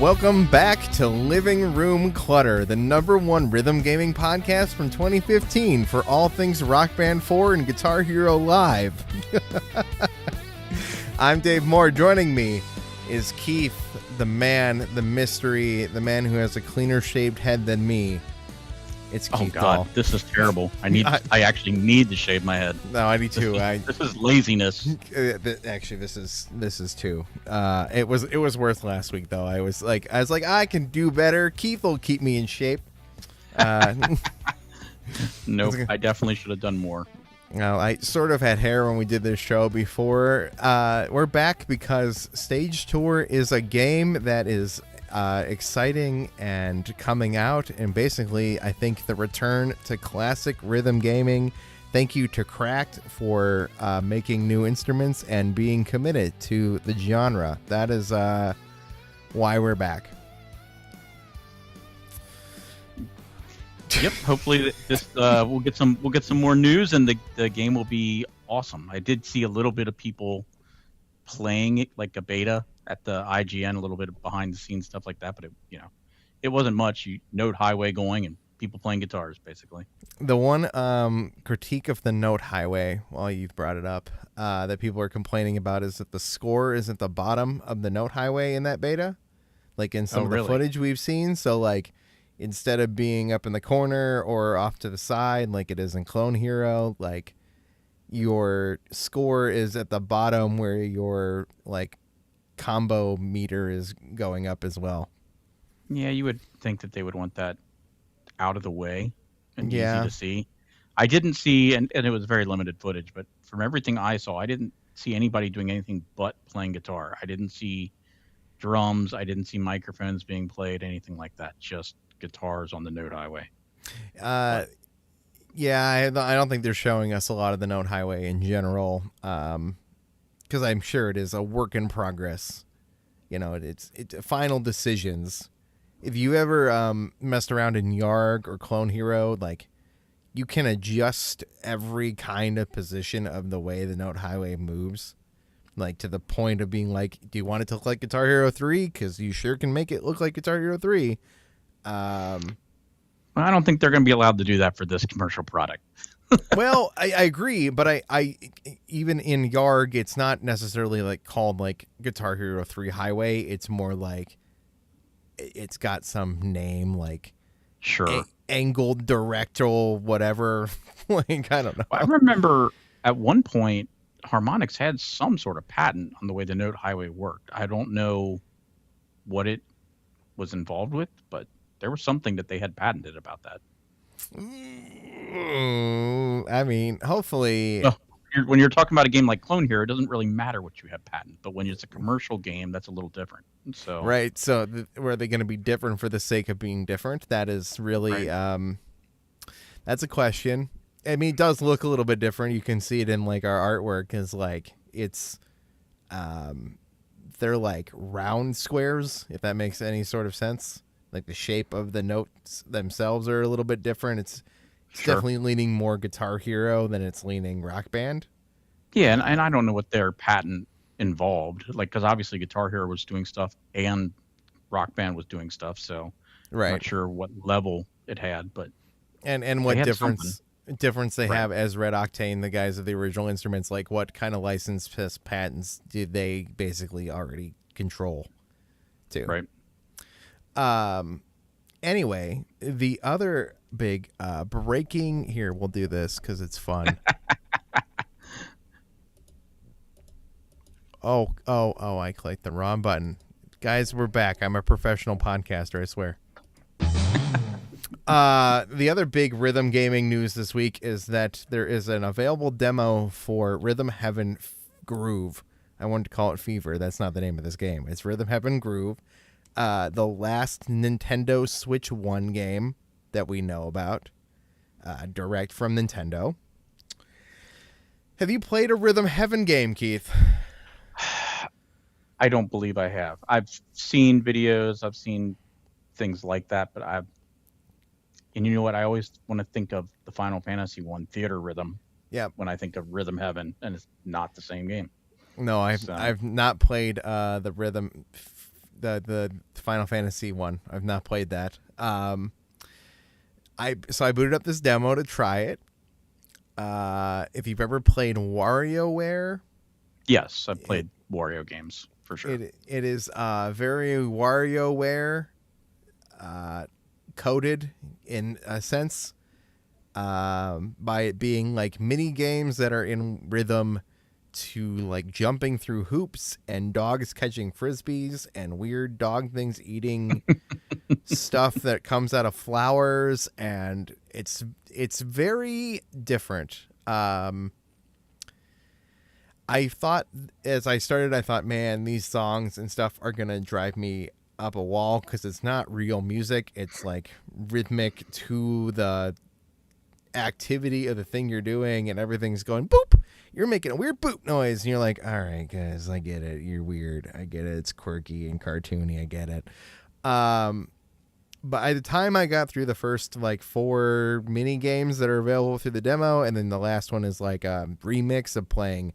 Welcome back to Living Room Clutter, the #1 rhythm gaming podcast from 2015 for all things Rock Band 4 and Guitar Hero Live. I'm Dave Moore. Joining me is Keith, the man, the mystery, the man who has a cleaner shaped head than me. It's Keith. Oh God, Ball. This is terrible. I actually need to shave my head. No, I need to. This is laziness. Actually, this is too. It was worth last week though. I was like, I can do better. Keith will keep me in shape. Nope, I definitely should have done more. No, I sort of had hair when we did this show before. We're back because Stage Tour is a game that is exciting and coming out, and basically I think the return to classic rhythm gaming. Thank you to Cracked for making new instruments and being committed to the genre. That is why we're back. Yep. Hopefully this we'll get some more news, and the game will be awesome. I did see a little bit of people playing it like a beta at the IGN, a little bit of behind the scenes stuff like that, but it wasn't much. You Note Highway going and people playing guitars, basically. The one critique of the Note Highway, while you've brought it up, that people are complaining about is that the score is at the bottom of the Note Highway in that beta, like in some of the footage we've seen. So like instead of being up in the corner or off to the side like it is in Clone Hero, like your score is at the bottom where your like combo meter is going up as well. Yeah, you would think that they would want that out of the way and easy to see. I didn't see, and it was very limited footage, but from everything I saw, I didn't see anybody doing anything but playing guitar. I didn't see drums. I didn't see microphones being played, anything like that. Just guitars on the Note Highway. Yeah, I don't think they're showing us a lot of the Note Highway in general, because I'm sure it is a work in progress. It's final decisions. If you ever messed around in Yarg or Clone Hero, like you can adjust every kind of position of the way the Note Highway moves, like to the point of being like, do you want it to look like Guitar Hero 3? Because you sure can make it look like Guitar Hero 3. Well, I don't think they're going to be allowed to do that for this commercial product. Well, I agree, but I even in Yarg, it's not necessarily like called like Guitar Hero 3 Highway. It's more like it's got some name like angled directional whatever. Like I don't know. I remember at one point Harmonix had some sort of patent on the way the Note Highway worked. I don't know what it was involved with, but there was something that they had patented about that. I mean, hopefully... Well, when you're talking about a game like Clone Hero, it doesn't really matter what you have patent, but when it's a commercial game, that's a little different. So right, so were they going to be different for the sake of being different? That is really... Right. That's a question. I mean, it does look a little bit different. You can see it in like our artwork is like, it's... they're like round squares, if that makes any sort of sense. Like the shape of the notes themselves are a little bit different. It's definitely leaning more Guitar Hero than it's leaning Rock Band. Yeah, and I don't know what their patent involved. Like, because obviously Guitar Hero was doing stuff and Rock Band was doing stuff. So I'm not sure what level it had, but and what difference they have as RedOctane, the guys of the original instruments. Like, what kind of license patents did they basically already control? Too right. Anyway, the other big breaking here, we'll do this because it's fun. I clicked the wrong button. Guys, we're back. I'm a professional podcaster, I swear. The other big rhythm gaming news this week is that there is an available demo for Rhythm Heaven Groove. I wanted to call it Fever. That's not the name of this game. It's Rhythm Heaven Groove. The last Nintendo Switch 1 game that we know about, direct from Nintendo. Have you played a Rhythm Heaven game, Keith? I don't believe I have. I've seen videos, I've seen things like that, but and you know what? I always want to think of the Final Fantasy 1 Theater Rhythm. Yeah. When I think of Rhythm Heaven, and it's not the same game. No, I've not played the Rhythm the Final Fantasy one. I've not played that. I booted up this demo to try it. If you've ever played WarioWare, Yes, I've played Wario games for sure. it is very WarioWare coded in a sense, by it being like mini games that are in rhythm to like jumping through hoops and dogs catching frisbees and weird dog things eating stuff that comes out of flowers, and it's very different. I thought as I started, I thought, man, these songs and stuff are gonna drive me up a wall because it's not real music. It's like rhythmic to the activity of the thing you're doing, and everything's going boop. You're making a weird boop noise, and you're like, all right, guys, I get it. You're weird. I get it. It's quirky and cartoony. I get it. But by the time I got through the first like 4 mini games that are available through the demo, and then the last one is like a remix of playing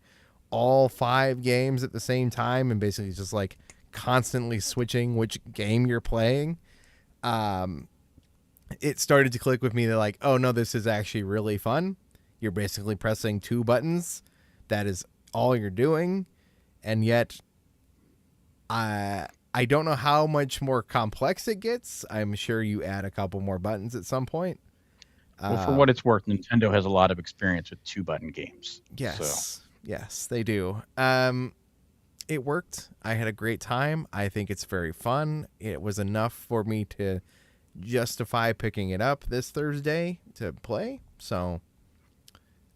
all 5 games at the same time, and basically just like constantly switching which game you're playing, it started to click with me that like, oh no, this is actually really fun. You're basically pressing 2 buttons. That is all you're doing. And yet I don't know how much more complex it gets. I'm sure you add a couple more buttons at some point. Well, for what it's worth, Nintendo has a lot of experience with 2-button games. Yes. So. Yes, they do. It worked. I had a great time. I think it's very fun. It was enough for me to justify picking it up this Thursday to play. So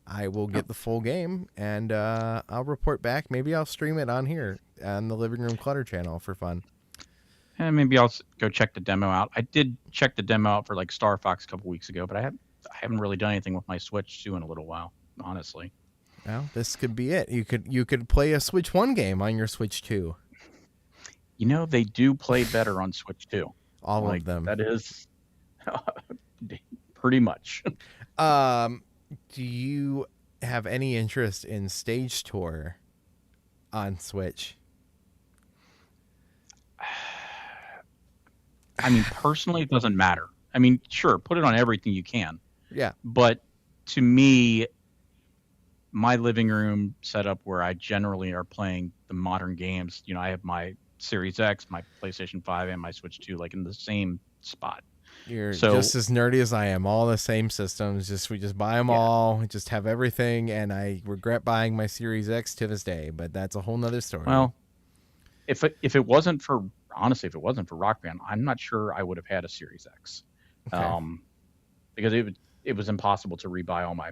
I will get the full game, and I'll report back. Maybe I'll stream it on here on the Living Room Clutter channel for fun. And maybe I'll go check the demo out. I did check the demo out for like Star Fox a couple weeks ago, but I haven't really done anything with my Switch 2 in a little while, honestly. Well, this could be it. You could play a Switch 1 game on your Switch 2. You know, they do play better on Switch 2. All of them. That is pretty much. Do you have any interest in Stage Tour on Switch? I mean, personally, it doesn't matter. I mean, sure, put it on everything you can. Yeah. But to me, my living room setup where I generally are playing the modern games, you know, I have my Series X, my PlayStation 5, and my Switch 2, like in the same spot. You're just as nerdy as I am. All the same systems. We just buy them all. We just have everything, and I regret buying my Series X to this day. But that's a whole nother story. Well, if it wasn't for Rock Band, I'm not sure I would have had a Series X, because it was impossible to rebuy all my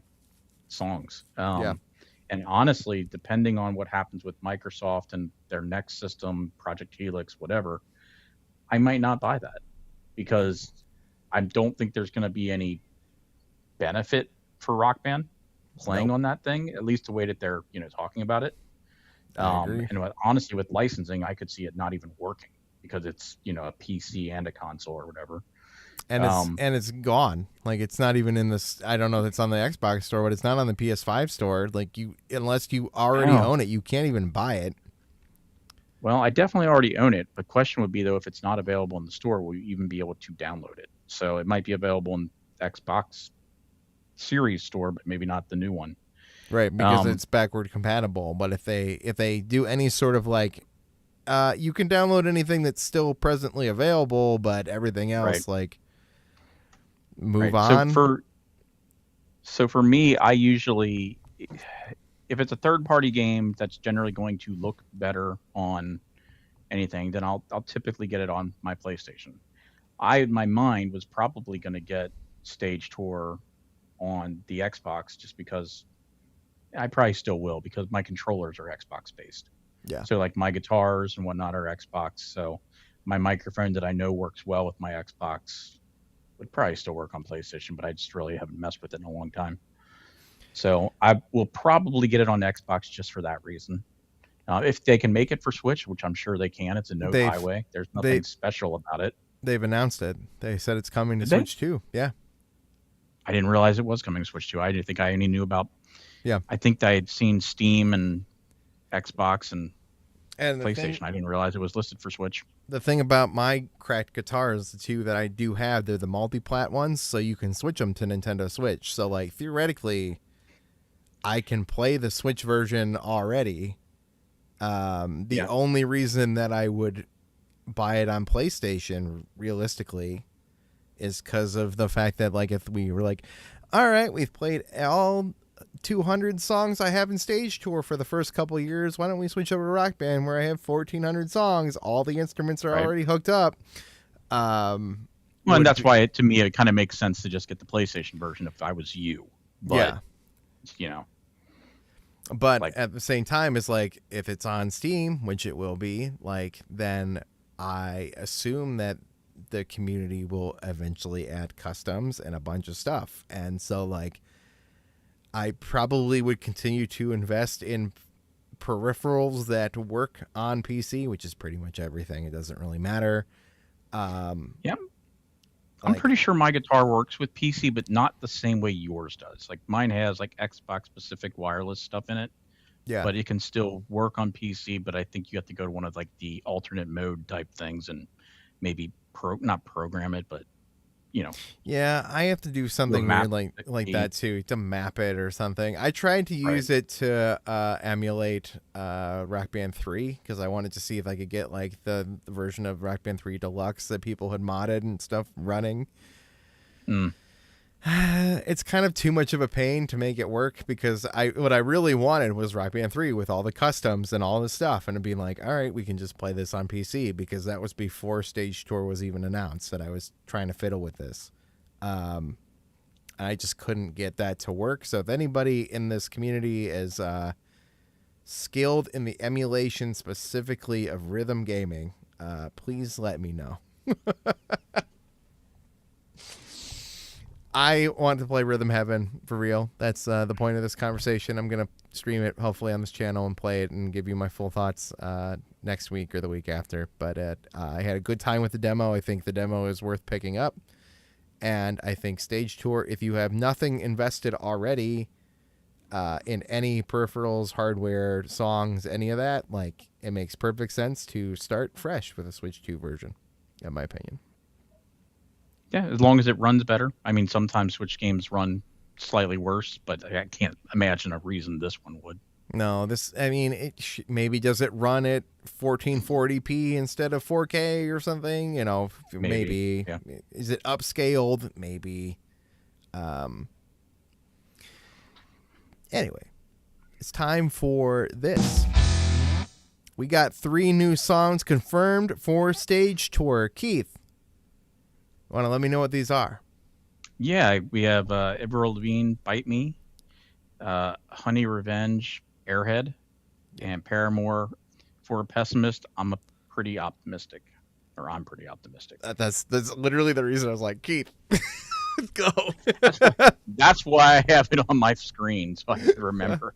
songs. And honestly, depending on what happens with Microsoft and their next system, Project Helix, whatever, I might not buy that because I don't think there's going to be any benefit for Rock Band playing on that thing, at least the way that they're, you know, talking about it. And honestly, with licensing, I could see it not even working because it's, you know, a PC and a console or whatever. And it's gone. Like, it's not even in this. I don't know if it's on the Xbox store, but it's not on the PS5 store. Like, unless you already own it, you can't even buy it. Well, I definitely already own it. The question would be, though, if it's not available in the store, will you even be able to download it? So it might be available in Xbox Series store, but maybe not the new one. Right, because it's backward compatible. But if they do any sort of like, you can download anything that's still presently available, but everything else, like, move on. So for me, I usually, if it's a third-party game that's generally going to look better on anything, then I'll typically get it on my PlayStation. My mind was probably going to get Stage Tour on the Xbox just because I probably still will because my controllers are Xbox based. Yeah. So like my guitars and whatnot are Xbox. So my microphone that I know works well with my Xbox would probably still work on PlayStation, but I just really haven't messed with it in a long time. So I will probably get it on Xbox just for that reason. If they can make it for Switch, which I'm sure they can, it's a Note highway. There's nothing special about it. They've announced it. They said it's coming to Switch 2. Yeah. I didn't realize it was coming to Switch 2. I didn't think I only knew about. Yeah. I think I had seen Steam and Xbox and PlayStation. I didn't realize it was listed for Switch. The thing about my cracked guitars, the two that I do have, they're the multi-plat ones, so you can switch them to Nintendo Switch. So, like, theoretically, I can play the Switch version already. The only reason that I would buy it on PlayStation, realistically, is because of the fact that, like, if we were like, all right, we've played all 200 songs I have in Stage Tour for the first couple of years, why don't we switch over to Rock Band where I have 1,400 songs, all the instruments are already hooked up. Well, and that's why to me it kind of makes sense to just get the PlayStation version if I was you. But, you know. But like, at the same time, it's like, if it's on Steam, which it will be, like, then I assume that the community will eventually add customs and a bunch of stuff. And so, like, I probably would continue to invest in peripherals that work on PC, which is pretty much everything. It doesn't really matter. I'm pretty sure my guitar works with PC, but not the same way yours does. Like, mine has like Xbox specific wireless stuff in it. Yeah. But it can still work on PC, but I think you have to go to one of like the alternate mode type things and maybe not program it, but you know. Yeah, I have to do something weird like that too, to map it or something. I tried to use it to emulate Rock Band 3 because I wanted to see if I could get like the version of Rock Band 3 Deluxe that people had modded and stuff running. It's kind of too much of a pain to make it work because what I really wanted was Rock Band 3 with all the customs and all the stuff, and it'd be like, all right, we can just play this on PC, because that was before Stage Tour was even announced that I was trying to fiddle with this. I just couldn't get that to work. So if anybody in this community is skilled in the emulation specifically of Rythm gaming, please let me know. I want to play Rythm Heaven for real. That's the point of this conversation. I'm going to stream it hopefully on this channel and play it and give you my full thoughts next week or the week after. But I had a good time with the demo. I think the demo is worth picking up. And I think Stage Tour, if you have nothing invested already in any peripherals, hardware, songs, any of that, like, it makes perfect sense to start fresh with a Switch 2 version, in my opinion. Yeah, as long as it runs better. I mean, sometimes Switch games run slightly worse, but I can't imagine a reason this one would. No, maybe does it run at 1440p instead of 4K or something? You know, maybe. Yeah. Is it upscaled? Maybe. Anyway, it's time for this. We got 3 new songs confirmed for Stage Tour. Keith, want to let me know what these are? Yeah, we have Avril Lavigne, Bite Me, Honey Revenge, Airhead, and Paramore for Pessimist. I'm pretty optimistic. That's literally the reason I was like, Keith, go. That's why I have it on my screen, so I can remember.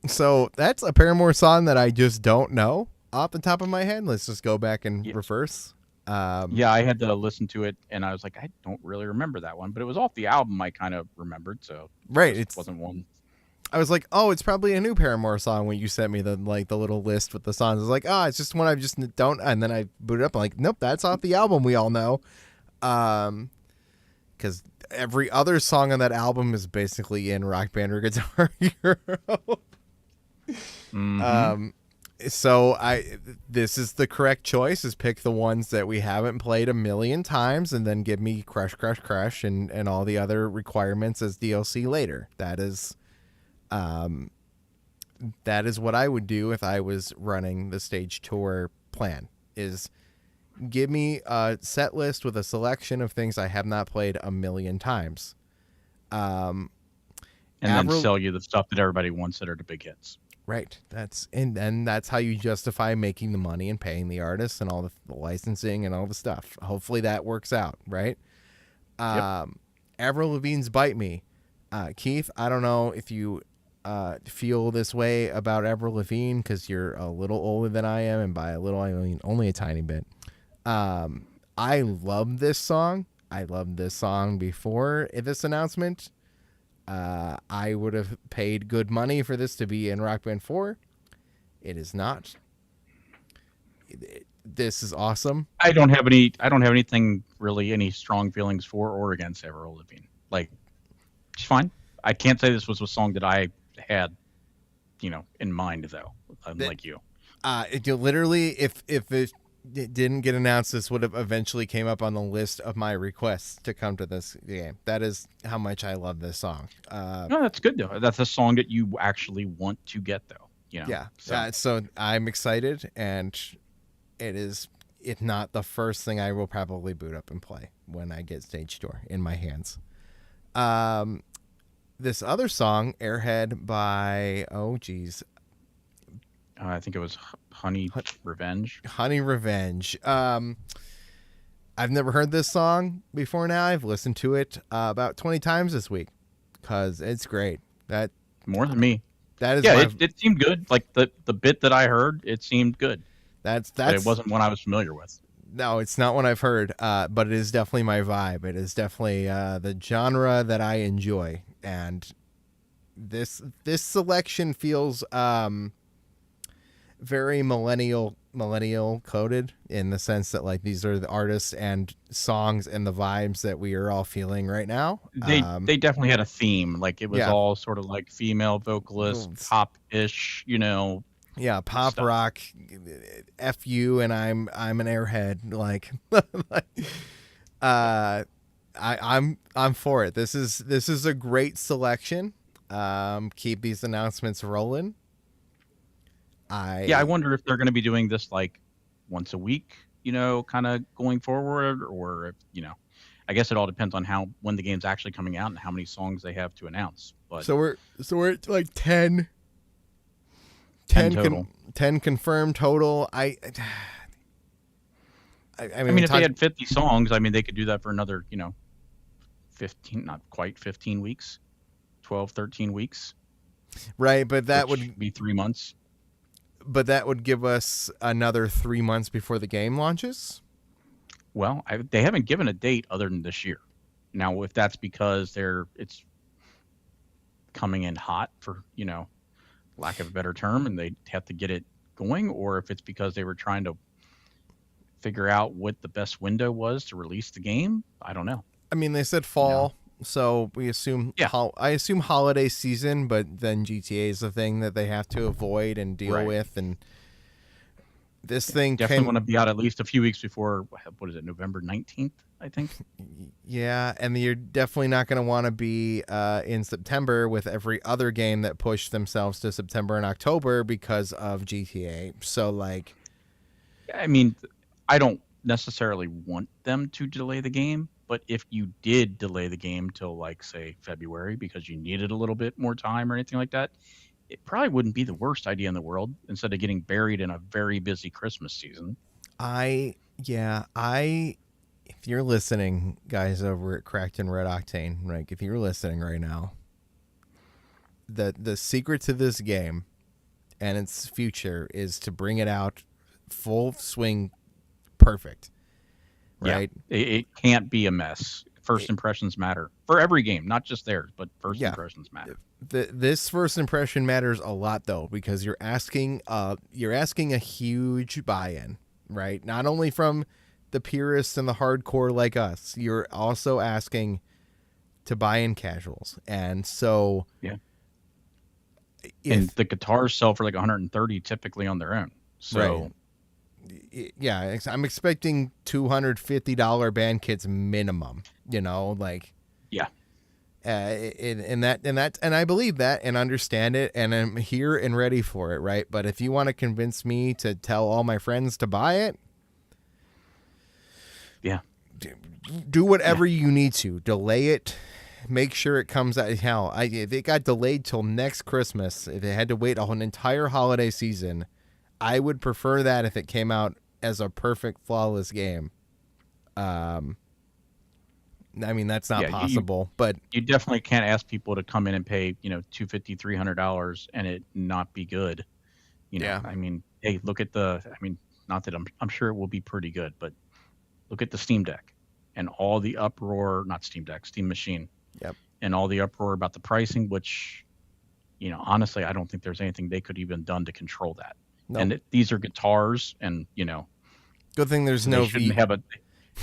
So that's a Paramore song that I just don't know off the top of my head. Let's just go back and reverse. I had to listen to it, and I was like, I don't really remember that one, but it was off the album I kind of remembered, so it wasn't one. I was like, oh, it's probably a new Paramore song when you sent me the little list with the songs. I was like, oh, it's just one I just don't, and then I booted up, I'm like, nope, that's off the album we all know. Because every other song on that album is basically in Rock Band or Guitar Hero. Mm-hmm. So this is the correct choice, is pick the ones that we haven't played a million times and then give me Crush, Crush, Crush and all the other requirements as DLC later. That is what I would do if I was running the Stage Tour plan, is give me a set list with a selection of things I have not played a million times. And then sell you the stuff that everybody wants that are the big hits. Right. That's how you justify making the money and paying the artists and all the licensing and all the stuff. Hopefully that works out, right? Avril Lavigne's Bite Me. Keith, I don't know if you feel this way about Avril Lavigne because you're a little older than I am, and by a little I mean only a tiny bit. I love this song. I loved this song before this announcement. I would have paid good money for this to be in Rock Band 4. It is not. this is awesome. I don't have anything really, any strong feelings for or against Avril Lavigne. Like, she's fine. I can't say this was a song that I had, in mind though. Unlike you. Literally, if it didn't get announced, this would have eventually came up on the list of my requests to come to this game. That is how much I love this song. No, that's good though. That's a song that you actually want to get though. Yeah. So I'm excited, and it is, if not the first thing I will probably boot up and play when I get Stage Door in my hands. This other song, Airhead by, I think it was Honey Revenge. Honey Revenge. I've never heard this song before now. I've listened to it about 20 times this week because it's great. That more than me. That is, it seemed good. Like the bit that I heard, it seemed good. But it wasn't one I was familiar with. No, it's not one I've heard, but it is definitely my vibe. It is definitely the genre that I enjoy, and this selection feels very millennial coded, in the sense that like these are the artists and songs and the vibes that we are all feeling right now. They definitely had a theme. Like it was all sort of like female vocalists, pop-ish, Yeah, pop stuff. Rock, F you, and I'm an airhead. Like, I'm for it. This is a great selection. Keep these announcements rolling. I wonder if they're going to be doing this like once a week, kind of going forward, or if, I guess it all depends on when the game's actually coming out and how many songs they have to announce. But so we're at like 10 total. 10 confirmed total. I mean, if they had 50 songs, I mean, they could do that for another, 15, not quite 15 weeks, 12, 13 weeks. Right, but that would be 3 months. But that would give us another 3 months before the game launches. Well, they haven't given a date other than this year. Now, if that's because it's coming in hot, for lack of a better term, and they have to get it going, or if it's because they were trying to figure out what the best window was to release the game, I don't know. I mean, they said fall, so we assume I assume holiday season, but then GTA is the thing that they have to avoid and deal with, and this thing definitely want to be out at least a few weeks before. What is it, November 19th? I think. Yeah, and you're definitely not going to want to be in September with every other game that pushed themselves to September and October because of GTA. So, like, I mean, I don't necessarily want them to delay the game, but if you did delay the game till, like, say, February because you needed a little bit more time or anything like that, it probably wouldn't be the worst idea in the world instead of getting buried in a very busy Christmas season. If you're listening, guys over at Cracked and RedOctane, right? If you're listening right now, the secret to this game and its future is to bring it out full swing, perfect. Right? Yeah, it can't be a mess. First impressions matter for every game, not just theirs, but first impressions matter. This first impression matters a lot, though, because you're asking a huge buy-in, right? Not only from the purists and the hardcore like us, you're also asking to buy in casuals. And so and the guitars sell for like 130 typically on their own. So I'm expecting $250 band kits minimum, and I believe that and understand it, and I'm here and ready for it, right? But if you want to convince me to tell all my friends to buy it, do whatever you need to. Delay it. Make sure it comes out. Hell, if it got delayed till next Christmas, if it had to wait an entire holiday season, I would prefer that if it came out as a perfect, flawless game. I mean, that's not possible, but you definitely can't ask people to come in and pay, $250, $300 and it not be good. I mean, hey, look at not that I'm sure it will be pretty good, but look at the Steam Deck and all the uproar, not Steam Deck, Steam Machine. Yep. And all the uproar about the pricing, which, honestly, I don't think there's anything they could even done to control that. Nope. these are guitars, and Good thing there's so no they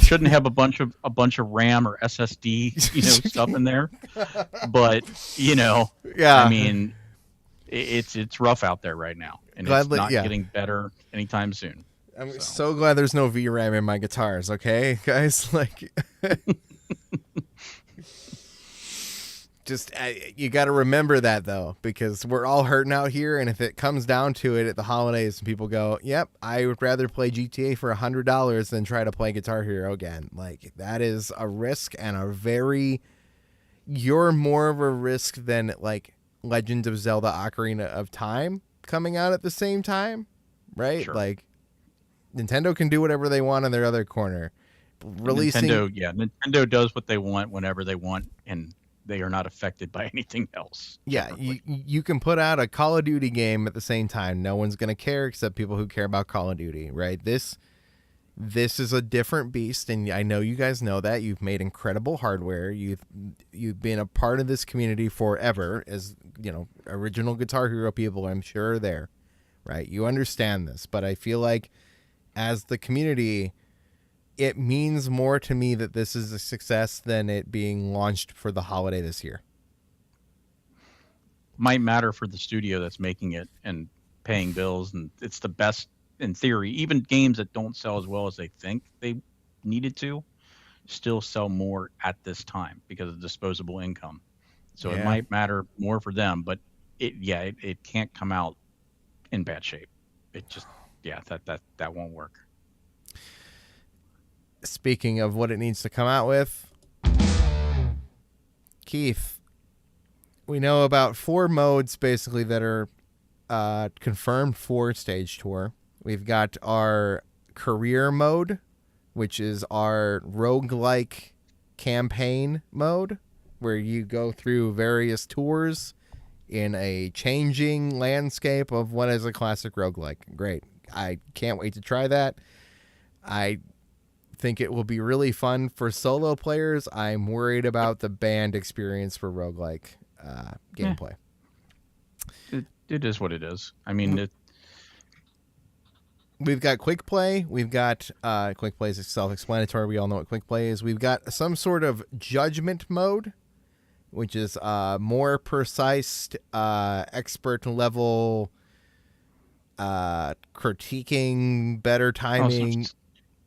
shouldn't have a bunch of RAM or SSD stuff in there. But I Yeah. mean, it's rough out there right now, and it's Gladly, not yeah. getting better anytime soon. I'm so glad there's no VRAM in my guitars. Okay, guys, like. Just you got to remember that though, because we're all hurting out here, and if it comes down to it at the holidays, and people go, "Yep, I would rather play GTA for $100 than try to play Guitar Hero again." Like that is a risk, and you're more of a risk than like Legend of Zelda: Ocarina of Time coming out at the same time, right? Sure. Like Nintendo can do whatever they want in their other corner. Nintendo does what they want whenever they want, and they are not affected by anything else. Yeah, you can put out a Call of Duty game at the same time. No one's going to care except people who care about Call of Duty, right? This is a different beast, and I know you guys know that. You've made incredible hardware. You've been a part of this community forever, as original Guitar Hero people, I'm sure, are there, right? You understand this, but I feel like as the community, it means more to me that this is a success than it being launched for the holiday this year. Might matter for the studio that's making it and paying bills, and it's the best in theory. Even games that don't sell as well as they think they needed to still sell more at this time because of disposable income. So It might matter more for them, but it can't come out in bad shape. It just that won't work. Speaking of what it needs to come out with, Keith, we know about 4 modes basically that are confirmed for Stage Tour. We've got our career mode, which is our roguelike campaign mode, where you go through various tours in a changing landscape of what is a classic roguelike. Great. I can't wait to try that. I think it will be really fun for solo players. I'm worried about the band experience for roguelike gameplay. It is what it is. I mean, we've got Quickplay. We've got Quickplay is self-explanatory. We all know what Quickplay is. We've got some sort of judgment mode, which is more precise, expert level critiquing, better timing.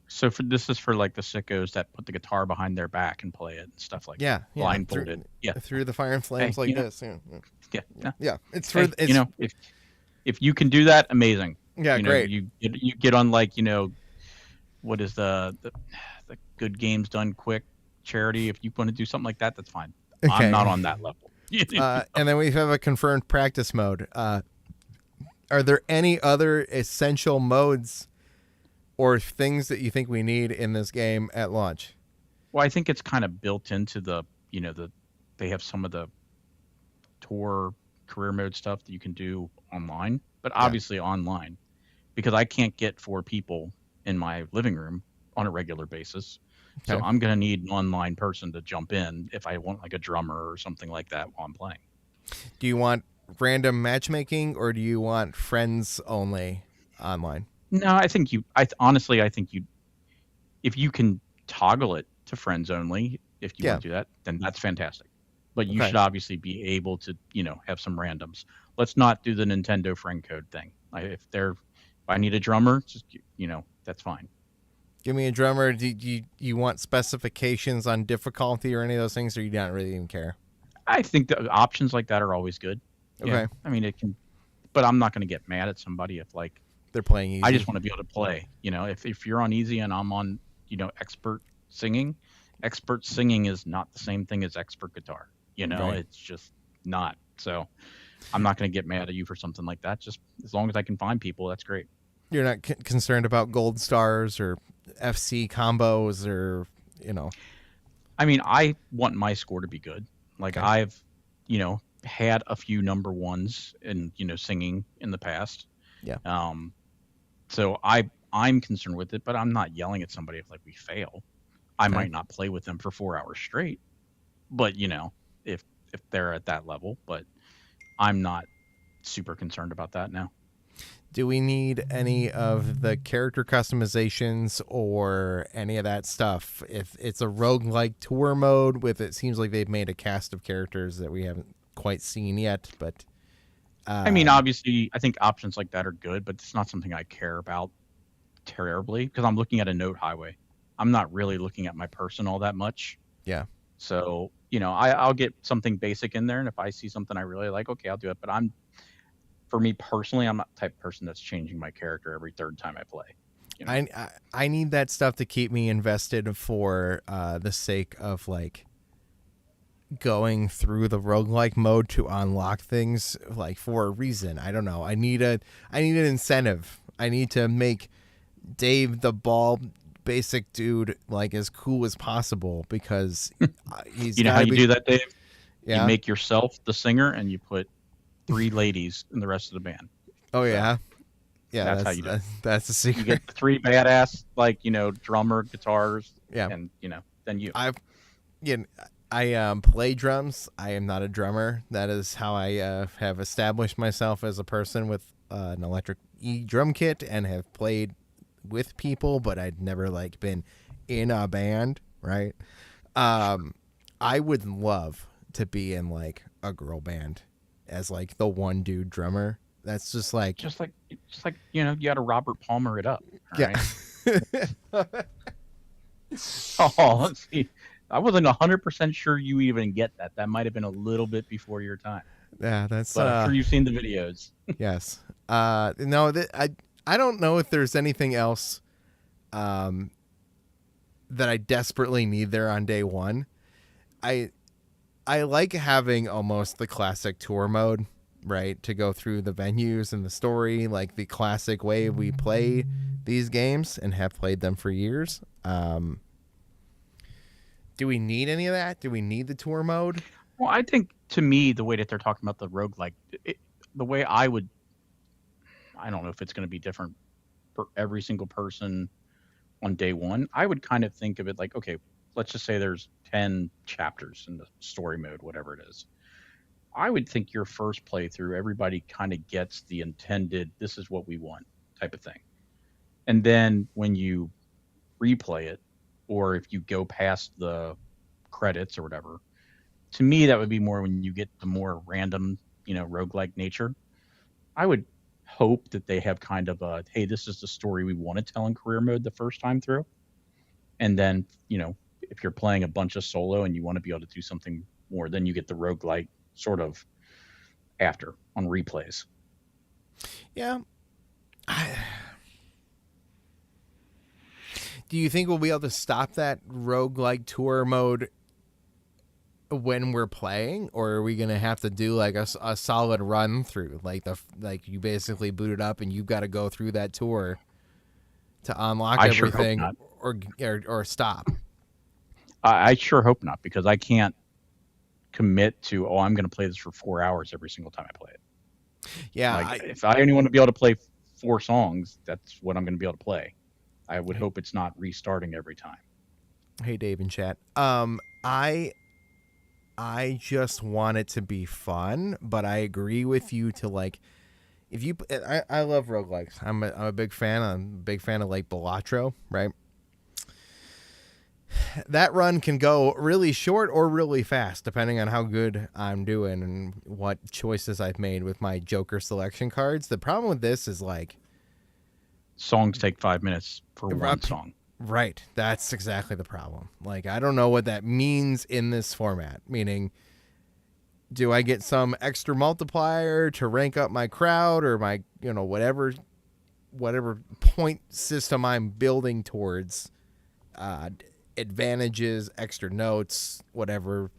So this is for like the sickos that put the guitar behind their back and play it and stuff like that. Blindfolded. Through the fire and flames this. Yeah. It's for if you can do that, amazing. Yeah, great. You get on like what is the Good Games Done Quick charity. If you want to do something like that, that's fine. Okay. I'm not on that level. And then we have a confirmed practice mode. Are there any other essential modes or things that you think we need in this game at launch? Well, I think it's kind of built into they have some of the tour career mode stuff that you can do online, but obviously online, because I can't get 4 people in my living room on a regular basis. Okay. So I'm going to need an online person to jump in if I want like a drummer or something like that while I'm playing. Do you want random matchmaking, or do you want friends only online? No, I think honestly, if you can toggle it to friends only, if you want to do that, then that's fantastic. But you should obviously be able to, have some randoms. Let's not do the Nintendo friend code thing. If I need a drummer, just, that's fine. Give me a drummer. Do you want specifications on difficulty or any of those things, or you don't really even care? I think the options like that are always good. Okay. Yeah. I mean, it can, but I'm not going to get mad at somebody if they're playing easy. I just want to be able to play. If you're on easy and I'm on, expert singing is not the same thing as expert guitar. It's just not. So I'm not going to get mad at you for something like that. Just as long as I can find people, that's great. You're not concerned about gold stars or FC combos or, I mean, I want my score to be good. Like I've, had a few number ones in, singing in the past. Yeah. So I'm concerned with it, but I'm not yelling at somebody if we fail. I might not play with them for 4 hours straight, but if they're at that level, but I'm not super concerned about that now. Do we need any of the character customizations or any of that stuff? If it's a roguelike tour mode with it seems like they've made a cast of characters that we haven't quite seen yet, but I mean, obviously, I think options like that are good, but it's not something I care about terribly because I'm looking at a note highway. I'm not really looking at my person all that much. yeah. So, I'll get something basic in there, and if I see something I really like, okay, I'll do it. But for me personally, I'm not the type of person that's changing my character every third time I play. I need that stuff to keep me invested for the sake of like going through the roguelike mode to unlock things like for a reason. I don't know. I need an incentive. I need to make Dave the bald basic dude like as cool as possible because he's how you do that, Dave? Yeah. You make yourself the singer and you put 3 ladies in the rest of the band. Oh yeah. Yeah, that's how you do it. That's the secret. You get 3 badass drummer, guitars, yeah. And then you. I play drums. I am not a drummer. That is how I have established myself as a person with an electric drum kit and have played with people, but I'd never like been in a band, right? I would love to be in like a girl band as like the one dude drummer. That's just like you got to Robert Palmer it up. Yeah. Right? Oh, let's see. I wasn't 100% sure you even get that. That might have been a little bit before your time. Yeah, that's. But I'm sure you've seen the videos. Yes. No, I don't know if there's anything else, that I desperately need there on day one. I like having almost the classic tour mode, right? To go through the venues and the story, like the classic way we play these games and have played them for years. Do we need any of that? Do we need the tour mode? Well, I think to me, the way that they're talking about the roguelike, the way I don't know if it's going to be different for every single person on day one. I would kind of think of it like, okay, let's just say there's 10 chapters in the story mode, whatever it is. I would think your first playthrough, everybody kind of gets the intended, this is what we want type of thing. And then when you replay it, or if you go past the credits or whatever, to me, that would be more when you get the more random, roguelike nature. I would hope that they have kind of a, hey, this is the story we want to tell in career mode the first time through. And then, if you're playing a bunch of solo and you want to be able to do something more, then you get the roguelike sort of after on replays. Yeah. Do you think we'll be able to stop that roguelike tour mode when we're playing, or are we going to have to do like a solid run through, like you basically boot it up and you've got to go through that tour to unlock everything, or stop? I sure hope not, because I can't commit to, I'm going to play this for 4 hours every single time I play it. Yeah. If I only want to be able to play 4 songs, that's what I'm going to be able to play. I would hope it's not restarting every time. Hey, Dave in chat. I just want it to be fun, but I agree with you to like, if you, I love roguelikes. I'm a big fan. I'm a big fan of like Balatro, right? That run can go really short or really fast, depending on how good I'm doing and what choices I've made with my Joker selection cards. The problem with this is like, songs take 5 minutes for one song. Right. That's exactly the problem. Like, I don't know what that means in this format. Meaning, do I get some extra multiplier to rank up my crowd or my, whatever point system I'm building towards, advantages, extra notes, whatever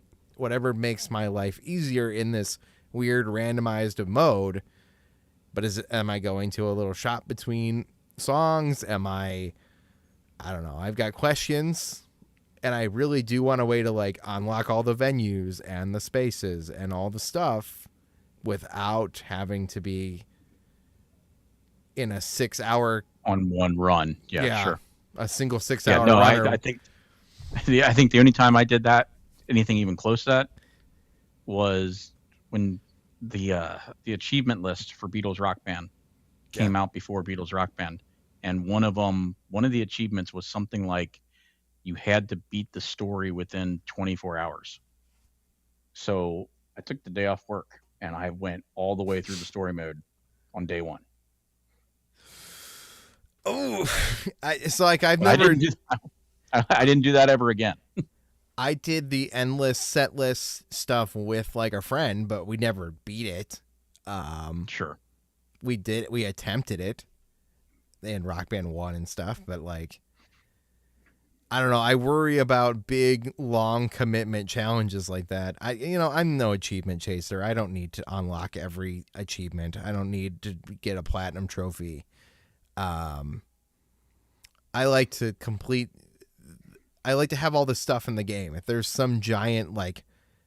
makes my life easier in this weird randomized mode. But am I going to a little shop between songs? I don't know. I've got questions, and I really do want a way to like unlock all the venues and the spaces and all the stuff without having to be in a 6 hour on one run. Yeah, sure. A single 6 hour run. I think the only time I did that, anything even close to that, was when the achievement list for Beatles Rock Band came out before Beatles Rock Band, and one of the achievements was something like you had to beat the story within 24 hours. So I took the day off work and I went all the way through the story mode on day one. Oh, it's like I didn't do that ever again. I did the endless set list stuff with like a friend, but we never beat it. Sure. We attempted it in Rock Band 1 and stuff, but like, I don't know. I worry about big, long commitment challenges like that. I'm no achievement chaser. I don't need to unlock every achievement. I don't need to get a platinum trophy. I like to have all the stuff in the game. If there's some giant like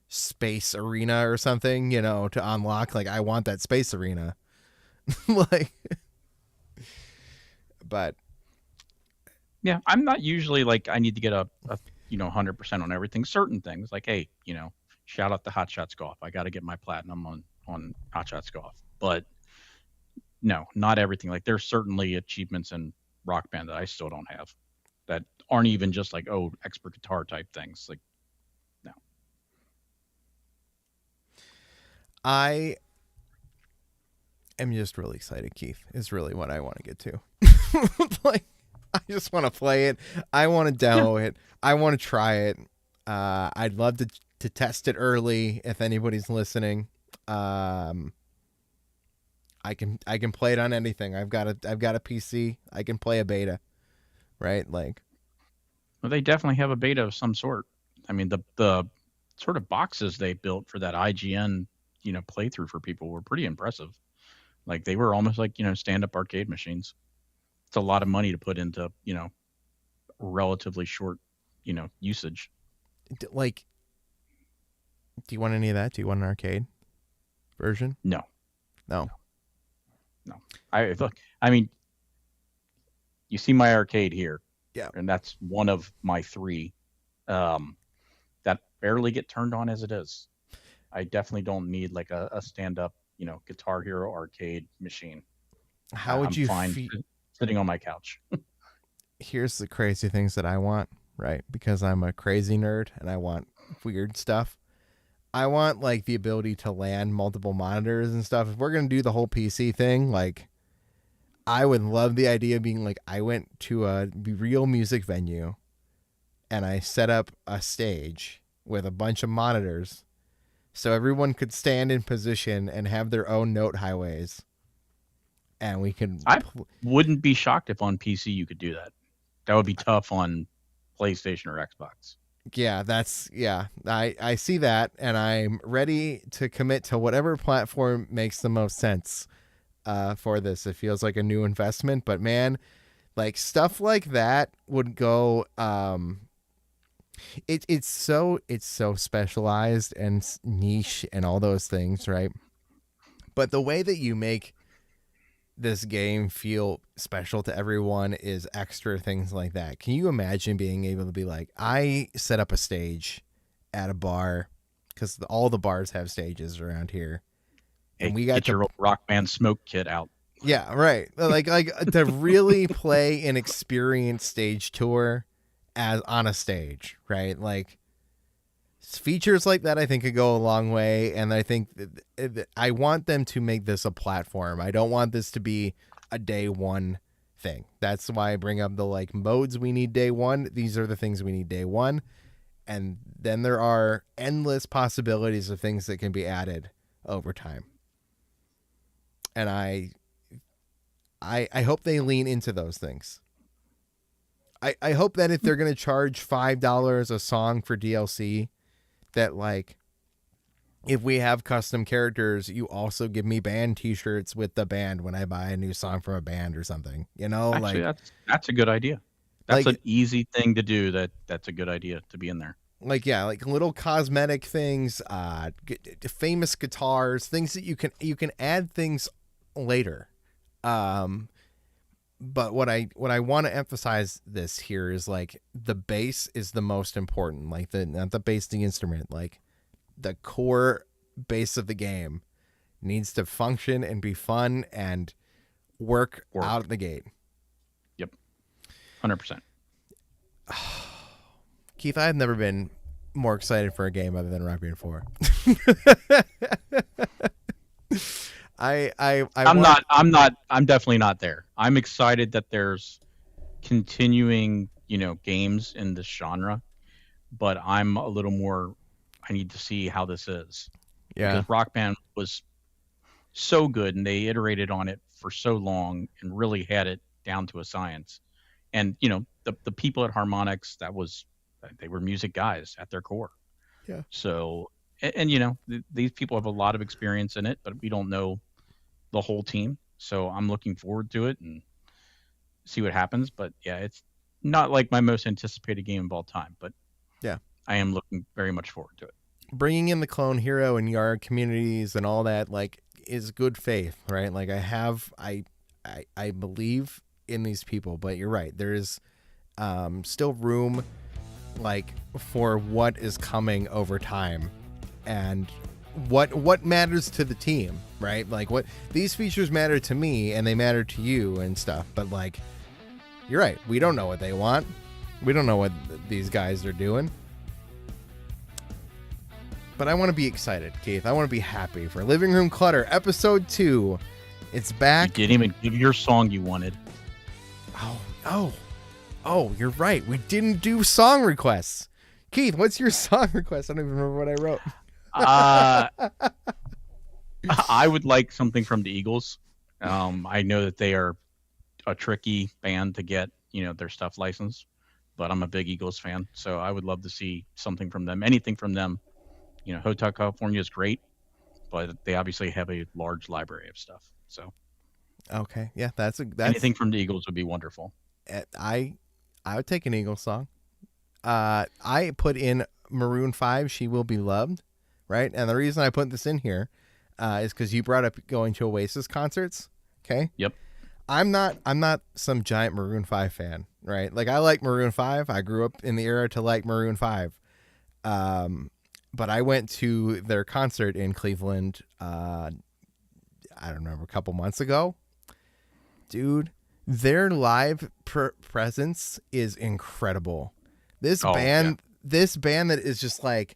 space arena or something, to unlock, like I want that space arena. Like, but yeah, I'm not usually like I need to get a 100% on everything. Certain things like, hey, shout out to Hot Shots Golf. I got to get my platinum on Hot Shots Golf. But no, not everything. Like there's certainly achievements in Rock Band that I still don't have that aren't even just like, oh, expert guitar type things. Like, no. I am just really excited, Keith, is really what I want to get to. Like, I just want to play it. I want to demo it. I want to try it. I'd love to test it early if anybody's listening. I can play it on anything. I've got a PC. I can play a beta, right? Like, well, they definitely have a beta of some sort. I mean, the sort of boxes they built for that IGN, playthrough for people were pretty impressive. Like they were almost like, stand-up arcade machines. It's a lot of money to put into, relatively short, usage. Like, do you want any of that? Do you want an arcade version? No. I mean, you see my arcade here. Yeah. And that's one of my 3 that barely get turned on as it is. I definitely don't need like a stand-up, Guitar Hero arcade machine. How would you feel sitting on my couch? Here's the crazy things that I want, right? Because I'm a crazy nerd and I want weird stuff. I want like the ability to LAN multiple monitors and stuff. If we're going to do the whole PC thing, like I would love the idea of being like, I went to a real music venue and I set up a stage with a bunch of monitors so everyone could stand in position and have their own note highways. And we could... I wouldn't be shocked if on PC you could do that. That would be tough on PlayStation or Xbox. Yeah, I see that, and I'm ready to commit to whatever platform makes the most sense for this. It feels like a new investment, but man, like stuff like that would go... It's so specialized and niche and all those things, right? But the way that you make this game feel special to everyone is extra things like that. Can you imagine being able to be like, I set up a stage at a bar, because all the bars have stages around here, and we got your old Rock Band smoke kit out. Yeah, right. Like to really play an experience stage tour as on a stage, right? Like features like that I think could go a long way, and I think I want them to make this a platform. I don't want this to be a day one thing. That's why I bring up the like modes we need day one. These are the things we need day one, and then there are endless possibilities of things that can be added over time. And I hope they lean into those things. I hope that if they're going to charge $5 a song for DLC, that like if we have custom characters, you also give me band t-shirts with the band when I buy a new song from a band or something, Actually, like that's a good idea. That's like, an easy thing to do. That's a good idea to be in there. Like, yeah, like little cosmetic things, famous guitars, things that you can add things later. But what I want to emphasize this here is like the bass is the most important, like not the bass, the instrument, like the core bass of the game needs to function and be fun. And work out of the gate. Yep. 100%. Keith, I have never been more excited for a game other than Rock Band 4. I'm definitely not there. I'm excited that there's continuing, games in this genre, but I'm a little more, I need to see how this is. Yeah. Because Rock Band was so good and they iterated on it for so long and really had it down to a science. And, the people at Harmonix, they were music guys at their core. Yeah. So, and these people have a lot of experience in it, but we don't know the whole team. So I'm looking forward to it and see what happens. But yeah, it's not like my most anticipated game of all time, but yeah, I am looking very much forward to it. Bringing in the Clone Hero and Yard communities and all that, like, is good faith, right? Like, I believe in these people, but you're right. There is still room, like, for what is coming over time and what matters to the team, right? Like, what these features matter to me and they matter to you and stuff, but, like, you're right. We don't know what they want. We don't know what these guys are doing. But I want to be excited, Keith. I want to be happy for Living Room Clutter, Episode 2. It's back. You didn't even give your song you wanted. Oh, you're right. We didn't do song requests. Keith, what's your song request? I don't even remember what I wrote. I would like something from the Eagles. I know that they are a tricky band to get, their stuff licensed, but I'm a big Eagles fan, so I would love to see something from them. Anything from them. Hotel California is great, but they obviously have a large library of stuff. So, okay, yeah, that's anything from the Eagles would be wonderful. I would take an Eagles song. I put in Maroon 5, She Will Be Loved, right? And the reason I put this in here is because you brought up going to Oasis concerts. Okay. Yep. I'm not some giant Maroon 5 fan, right? Like, I like Maroon 5. I grew up in the era to like Maroon 5. But I went to their concert in Cleveland, I don't remember, a couple months ago. Dude, their live presence is incredible. This band that is just like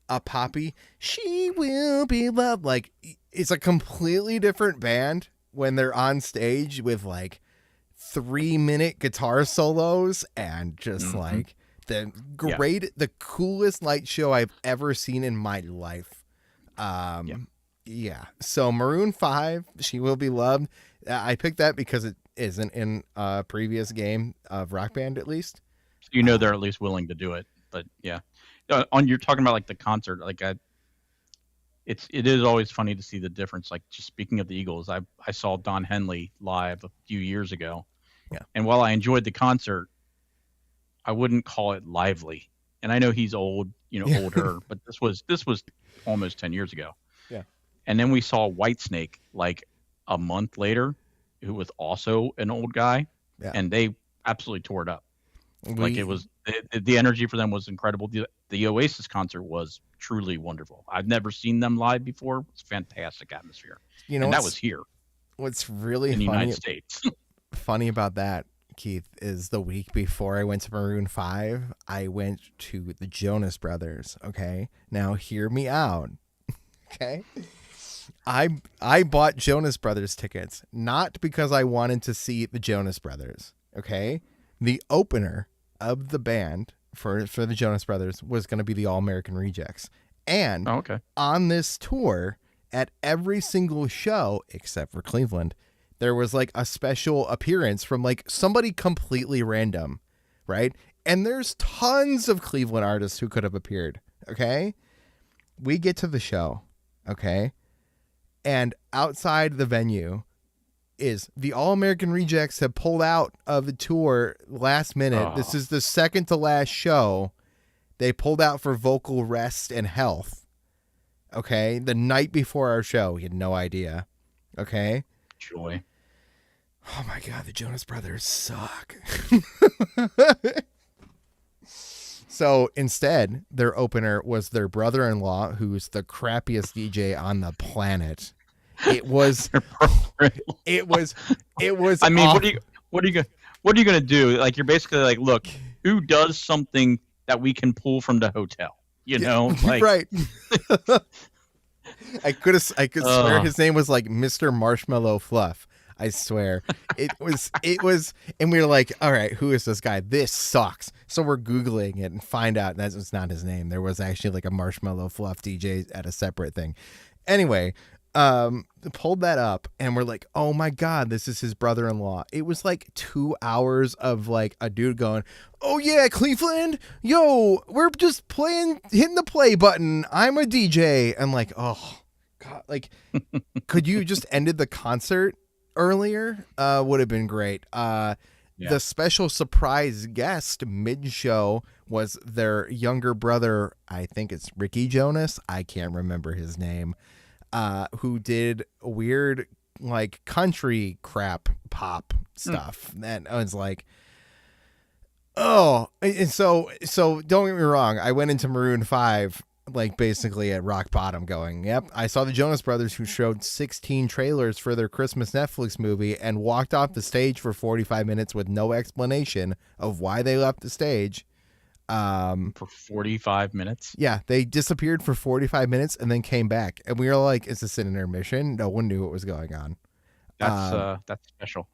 a poppy, She Will Be Loved. Like, it's a completely different band when they're on stage with like 3-minute guitar solos and just like the coolest light show I've ever seen in my life. Yeah. So Maroon 5, She Will Be Loved. I picked that because it isn't in a previous game of Rock Band, at least. So they're at least willing to do it. But yeah, you're talking about like the concert. Like it is always funny to see the difference. Like, just speaking of the Eagles, I saw Don Henley live a few years ago. Yeah. And while I enjoyed the concert, I wouldn't call it lively. And I know he's old, older, but this was almost 10 years ago. Yeah. And then we saw Whitesnake like a month later, who was also an old guy, and they absolutely tore it up. Like, it was the energy for them was incredible. The Oasis concert was truly wonderful. I've never seen them live before. It's a fantastic atmosphere. And that was here. What's really in the funny, United States. funny about that, Keith, is the week before I went to Maroon 5, I went to the Jonas Brothers. Okay, now hear me out. Okay, I bought Jonas Brothers tickets not because I wanted to see the Jonas Brothers. Okay, the opener of the band for the Jonas Brothers was going to be the All American Rejects, and on this tour, at every single show except for Cleveland, there was like a special appearance from like somebody completely random, right? And there's tons of Cleveland artists who could have appeared. Okay, we get to the show. Okay, and outside the venue is the All American Rejects have pulled out of the tour last minute. This is the second to last show. They pulled out for vocal rest and health. Okay, the night before our show, we had no idea. Okay. Joy. Oh my God, the Jonas Brothers suck. So instead, their opener was their brother-in-law, who's the crappiest DJ on the planet. It was. It was. I mean, awful. what are you gonna do? Like, you're basically like, look, who does something that we can pull from the hotel? You know, like, right. I could swear his name was like Mr. Marshmallow Fluff. I swear it was, and we were like, all right, who is this guy? This sucks. So we're Googling it and find out that's not his name. There was actually like a Marshmallow Fluff DJ at a separate thing. Anyway, pulled that up and we're like, oh my God, this is his brother-in-law. It was like 2 hours of like a dude going, oh yeah, Cleveland, yo, we're just hitting the play button. I'm a DJ. I'm like, oh God, like, could you just ended the concert earlier? Would have been great. The special surprise guest mid-show was their younger brother. I think it's Ricky Jonas. I can't remember his name. Who did weird like country crap pop stuff. And I was like, oh, and so don't get me wrong. I went into Maroon 5 like basically at rock bottom going, yep, I saw the Jonas Brothers who showed 16 trailers for their Christmas Netflix movie and walked off the stage for 45 minutes with no explanation of why they left the stage. For 45 minutes. Yeah, they disappeared for 45 minutes and then came back. And we were like, is this an intermission? No one knew what was going on. That's special.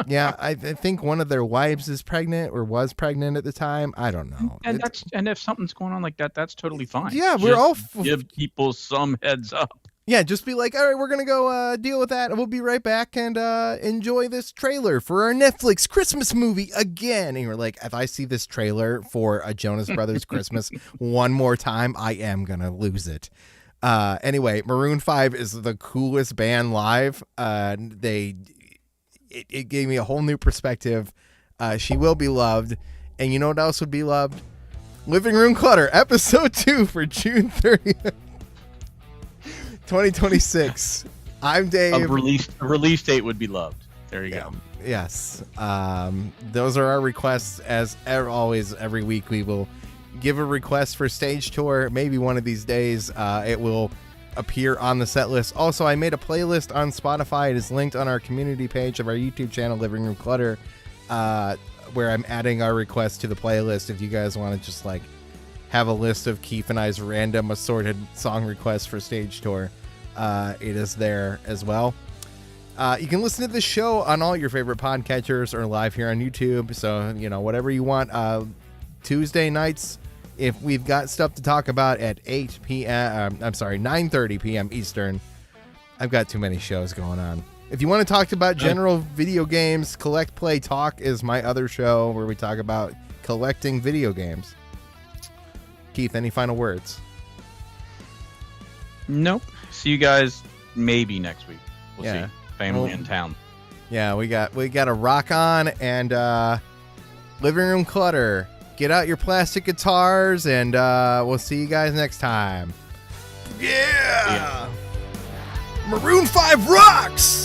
Yeah, I think one of their wives is pregnant or was pregnant at the time. I don't know. And if something's going on like that, that's totally fine. Yeah, we're all give people some heads up. Yeah, just be like, all right, we're going to go deal with that, and we'll be right back and enjoy this trailer for our Netflix Christmas movie again. And you're like, if I see this trailer for a Jonas Brothers Christmas one more time, I am going to lose it. Anyway, Maroon 5 is the coolest band live. It gave me a whole new perspective. She will be loved. And you know what else would be loved? Living Room Clutter, episode 2 for June 30th. 2026. I'm Dave. A release date would be loved. There you go. Yes. Those are our requests. As always, every week we will give a request for stage tour. Maybe one of these days it will appear on the set list. Also, I made a playlist on Spotify. It is linked on our community page of our YouTube channel, Living Room Clutter, where I'm adding our requests to the playlist. If you guys want to just like have a list of Keith and I's random assorted song requests for stage tour, it is there as well. You can listen to the show on all your favorite podcatchers or live here on YouTube. So, you know, whatever you want. Tuesday nights, if we've got stuff to talk about at 9:30 p.m. Eastern. I've got too many shows going on. If you want to talk about general video games, Collect Play Talk is my other show where we talk about collecting video games. Keith, any final words? Nope. See you guys maybe next week. We'll see. Family in town. Yeah, we got a rock on and Living Room Clutter. Get out your plastic guitars and we'll see you guys next time. Yeah! Maroon 5 rocks!